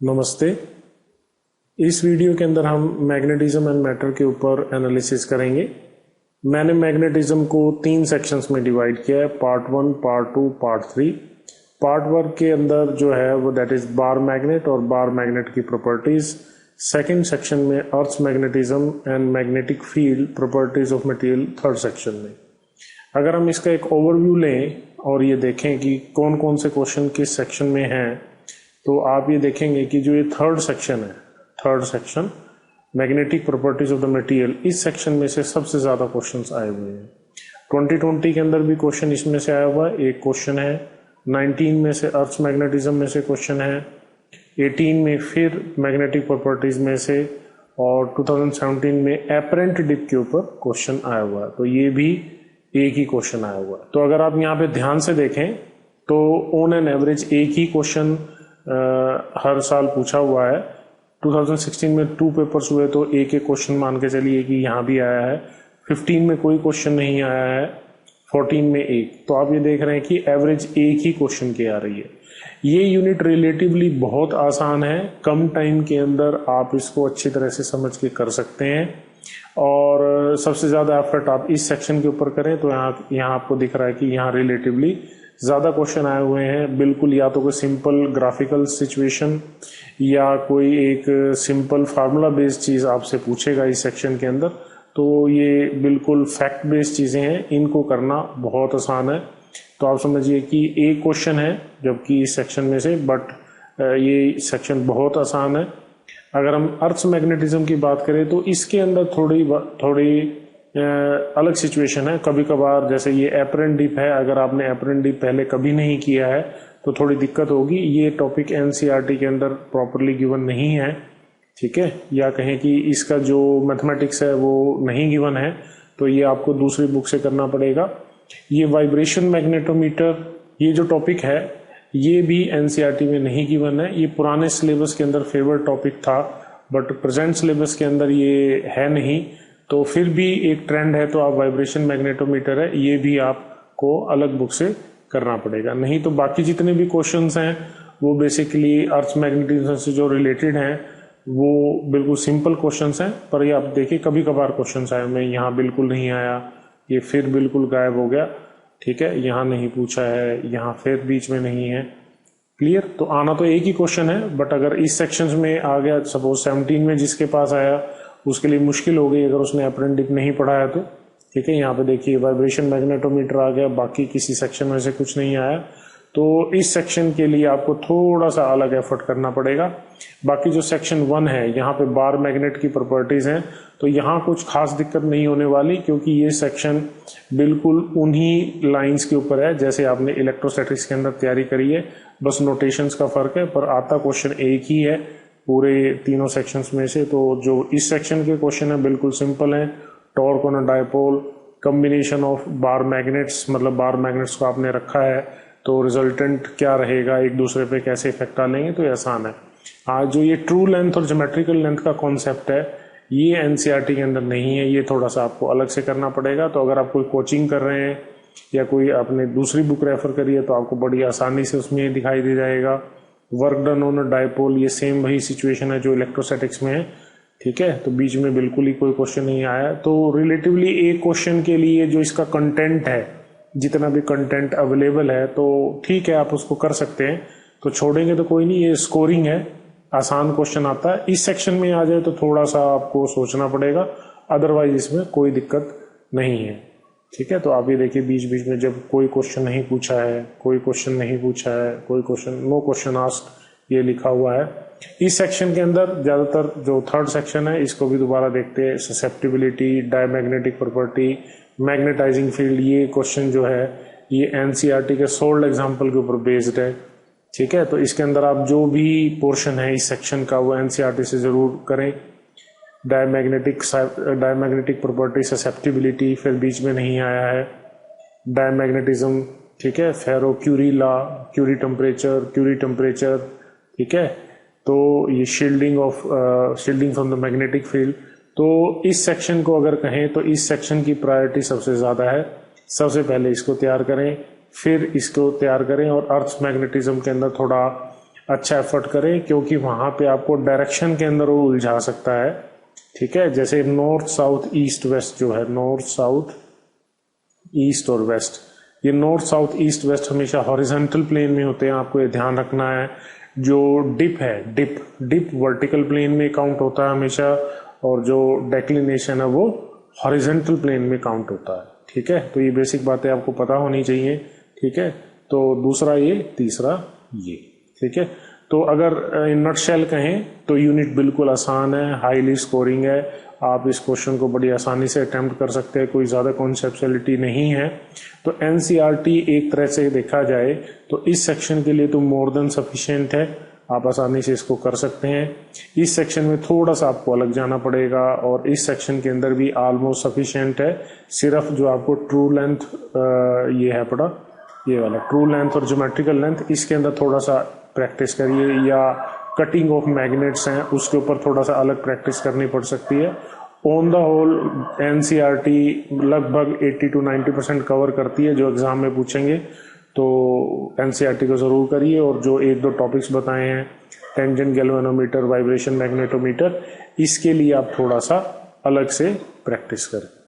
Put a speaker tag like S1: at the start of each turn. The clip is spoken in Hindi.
S1: नमस्ते। इस वीडियो के अंदर हम मैग्नेटिज्म एंड मैटर के ऊपर एनालिसिस करेंगे। मैंने मैग्नेटिज्म को 3 सेक्शंस में डिवाइड किया है, पार्ट 1, पार्ट 2, पार्ट 3। पार्ट 1 के अंदर जो है वो दैट इज बार मैग्नेट और बार मैग्नेट की प्रॉपर्टीज। सेकंड सेक्शन में earth magnetism and magnetic field properties of material third section में। अगर हम इसका एक ओवरव्यू लें और ये देखें कि कौन कौन से क्वेश्चन किस सेक्शन में हैं, तो आप ये देखेंगे कि जो ये third section magnetic properties of the material, इस सेक्शन में से सबसे ज्यादा क्वेश्चंस आए हुए हैं। 2020 के अंदर भी क्वेश्चन इसमें से आया हुआ है, एक क्वेश्चन है। 19 में से अर्थ मैग्नेटिज्म में से क्वेश्चन है, 18 में फिर मैग्नेटिक प्रॉपर्टीज में से, और 2017 में एपरेंट डिप के ऊपर क्वेश्चन आया हुआ है। तो ये भी एक ही क्वेश्चन आया हुआ है। तो अगर आप यहाँ पे ध्यान से देखें तो ऑन एन एवरेज एक ही क्वेश्चन हर साल पूछा हुआ है। 2016 में 2 पेपर्स हुए तो एक क्वेश्चन मान के चलिए कि यहाँ भी आया है। 15 में कोई क्वेश्चन नहीं आया है, 14 में एक। तो आप ये देख रहे हैं कि एवरेज एक ही क्वेश्चन की आ रही है। ये यूनिट रिलेटिवली बहुत आसान है, कम टाइम के अंदर आप इसको अच्छी तरह से समझ के कर सकते हैं। और सबसे ज्यादा एफर्ट आप इस सेक्शन के ऊपर करें तो यहाँ आपको दिख रहा है कि यहाँ रिलेटिवली ज्यादा क्वेश्चन आए हुए हैं। बिल्कुल या तो कोई सिंपल ग्राफिकल सिचुएशन या कोई एक सिंपल फार्मूला बेस्ड चीज आपसे पूछेगा इस सेक्शन के अंदर। तो ये बिल्कुल फैक्ट बेस्ड चीजें हैं, इनको करना बहुत आसान है। तो आप समझिए कि एक क्वेश्चन है जबकि इस सेक्शन में से, बट ये सेक्शन बहुत आसान है। अगर हम अर्थ मैग्नेटिज्म की बात करें तो इसके अंदर थोड़ी अलग सिचुएशन है। कभी कभार जैसे ये एपरेंट डिप है, अगर आपने एपरेंट डिप पहले कभी नहीं किया है तो थोड़ी दिक्कत होगी। ये टॉपिक एनसीईआरटी के अंदर प्रॉपरली गिवन नहीं है, ठीक है, या कहें कि इसका जो मैथमेटिक्स है वो नहीं गिवन है, तो ये आपको दूसरी बुक से करना पड़ेगा। ये वाइब्रेशन मैग्नेटोमीटर, ये जो टॉपिक है ये भी एनसीईआरटी में नहीं गिवन है। ये पुराने सिलेबस के अंदर फेवरेट टॉपिक था, बट प्रेजेंट सिलेबस के अंदर ये है नहीं। तो फिर भी एक ट्रेंड है, तो आप वाइब्रेशन मैग्नेटोमीटर है, ये भी आपको अलग बुक से करना पड़ेगा। नहीं तो बाकी जितने भी क्वेश्चंस हैं वो बेसिकली अर्थ मैग्नेटिज्म से जो रिलेटेड हैं वो बिल्कुल सिंपल क्वेश्चंस हैं। पर ये आप देखिए कभी कभार क्वेश्चंस आए हुए, यहाँ बिल्कुल नहीं आया, ये फिर बिल्कुल गायब हो गया, ठीक है, यहाँ नहीं पूछा है, यहाँ फिर बीच में नहीं है। क्लियर? तो आना तो एक ही क्वेश्चन है, बट अगर इस सेक्शन में आ गया, सपोज 17 में जिसके पास आया उसके लिए मुश्किल हो गई अगर उसने एपरेंट डिप नहीं पढ़ा है तो, ठीक है। यहाँ पे देखिए वाइब्रेशन मैग्नेटोमीटर आ गया, बाकी किसी सेक्शन में से कुछ नहीं आया। तो इस सेक्शन के लिए आपको थोड़ा सा अलग एफर्ट करना पड़ेगा। बाकी जो सेक्शन 1 है, यहाँ पे बार मैग्नेट की प्रॉपर्टीज हैं, तो यहाँ कुछ खास दिक्कत नहीं होने वाली, क्योंकि ये सेक्शन बिल्कुल उन्हीं लाइंस के ऊपर है जैसे आपने इलेक्ट्रोस्टैटिक्स के अंदर तैयारी करी है, बस नोटेशंस का फर्क है। पर आता क्वेश्चन एक ही है पूरे तीनों सेक्शंस में से। तो जो इस सेक्शन के क्वेश्चन है बिल्कुल सिंपल है। Torque on a dipole, combination of bar magnets, मतलब बार मैग्नेट्स को आपने रखा है तो रिजल्टेंट क्या रहेगा, एक दूसरे पे कैसे इफेक्ट डालेंगे, तो ये आसान है। आज जो ये ट्रू लेंथ और ज्योमेट्रिकल लेंथ का कॉन्सेप्ट है ये एनसीईआरटी के अंदर नहीं है, ये थोड़ा सा आपको अलग से करना पड़ेगा। तो अगर आप कोई कोचिंग कर रहे हैं या कोई आपने दूसरी बुक रेफर करी है तो आपको बड़ी आसानी से उसमें दिखाई दे जाएगा। Work done on a dipole, ये सेम वही सिचुएशन है जो इलेक्ट्रोस्टैटिक्स में है, ठीक है। तो बीच में बिल्कुल ही कोई क्वेश्चन नहीं आया। तो रिलेटिवली एक क्वेश्चन के लिए जो इसका कंटेंट है, जितना भी कंटेंट अवेलेबल है, तो ठीक है, आप उसको कर सकते हैं। तो छोड़ेंगे तो कोई नहीं, ये स्कोरिंग है, आसान क्वेश्चन आता है। इस सेक्शन में आ जाए तो थोड़ा सा आपको सोचना पड़ेगा, अदरवाइज इसमें कोई दिक्कत नहीं है, ठीक है। तो आप ये देखिए बीच बीच में जब कोई क्वेश्चन नहीं पूछा है, कोई क्वेश्चन नहीं पूछा है, कोई क्वेश्चन, नो क्वेश्चन आस्क्ड, ये लिखा हुआ है। इस सेक्शन के अंदर ज्यादातर जो थर्ड सेक्शन है इसको भी दोबारा देखते हैं। Susceptibility, diamagnetic property, magnetising field, ये क्वेश्चन जो है ये एनसीईआरटी के सोल्ड एग्जाम्पल के ऊपर बेस्ड है, ठीक है। तो इसके अंदर आप जो भी पोर्शन है इस सेक्शन का वो एनसीईआरटी से जरूर करें। डायमैग्नेटिक प्रॉपर्टी, ससेप्टिबिलिटी, फिर बीच में नहीं आया है डायमैग्नेटिज्म, ठीक है, फेरो क्यूरी लॉ, क्यूरी टेम्परेचर, ठीक है। तो ये shielding from the magnetic field. तो इस सेक्शन को अगर कहें तो इस सेक्शन की प्रायोरिटी सबसे ज्यादा है। सबसे पहले इसको तैयार करें, फिर इसको तैयार करें, और अर्थ मैग्नेटिज्म के अंदर थोड़ा अच्छा एफर्ट करें, क्योंकि वहां पे आपको डायरेक्शन के अंदर वो उलझा सकता है। ठीक है, जैसे नॉर्थ साउथ ईस्ट वेस्ट जो है, नॉर्थ साउथ ईस्ट और वेस्ट, ये नॉर्थ साउथ ईस्ट वेस्ट हमेशा हॉरिजॉन्टल प्लेन में होते हैं, आपको ये ध्यान रखना है। जो डिप है, डिप वर्टिकल प्लेन में काउंट होता है हमेशा, और जो डेक्लिनेशन है वो हॉरिजॉन्टल प्लेन में काउंट होता है। ठीक है, तो ये बेसिक बातें आपको पता होनी चाहिए। ठीक है, तो दूसरा ये, तीसरा ये। ठीक है, तो अगर इन नटशेल कहें तो यूनिट बिल्कुल आसान है, हाईली स्कोरिंग है, आप इस क्वेश्चन को बड़ी आसानी से अटेम्प्ट कर सकते हैं, कोई ज़्यादा कॉन्सेप्चुअलिटी नहीं है। तो एनसीईआरटी एक तरह से देखा जाए तो इस सेक्शन के लिए तो मोर देन सफिशिएंट है, आप आसानी से इसको कर सकते हैं। इस सेक्शन में थोड़ा सा आपको अलग जाना पड़ेगा, और इस सेक्शन के अंदर भी ऑलमोस्ट सफिशिएंट है। सिर्फ जो आपको ट्रू लेंथ ये है पड़ा, ये वाला ट्रू लेंथ और ज्योमेट्रिकल लेंथ, इसके अंदर थोड़ा सा प्रैक्टिस करिए, या कटिंग ऑफ मैग्नेट्स हैं उसके ऊपर थोड़ा सा अलग प्रैक्टिस करनी पड़ सकती है। ऑन द होल एनसीईआरटी लगभग 80 to 90% कवर करती है जो एग्जाम में पूछेंगे, तो एनसीईआरटी को जरूर करिए। और जो एक दो टॉपिक्स बताए हैं, टेंजेंट गैल्वेनोमीटर, वाइब्रेशन मैग्नेटोमीटर, इसके लिए आप थोड़ा सा अलग से प्रैक्टिस करें।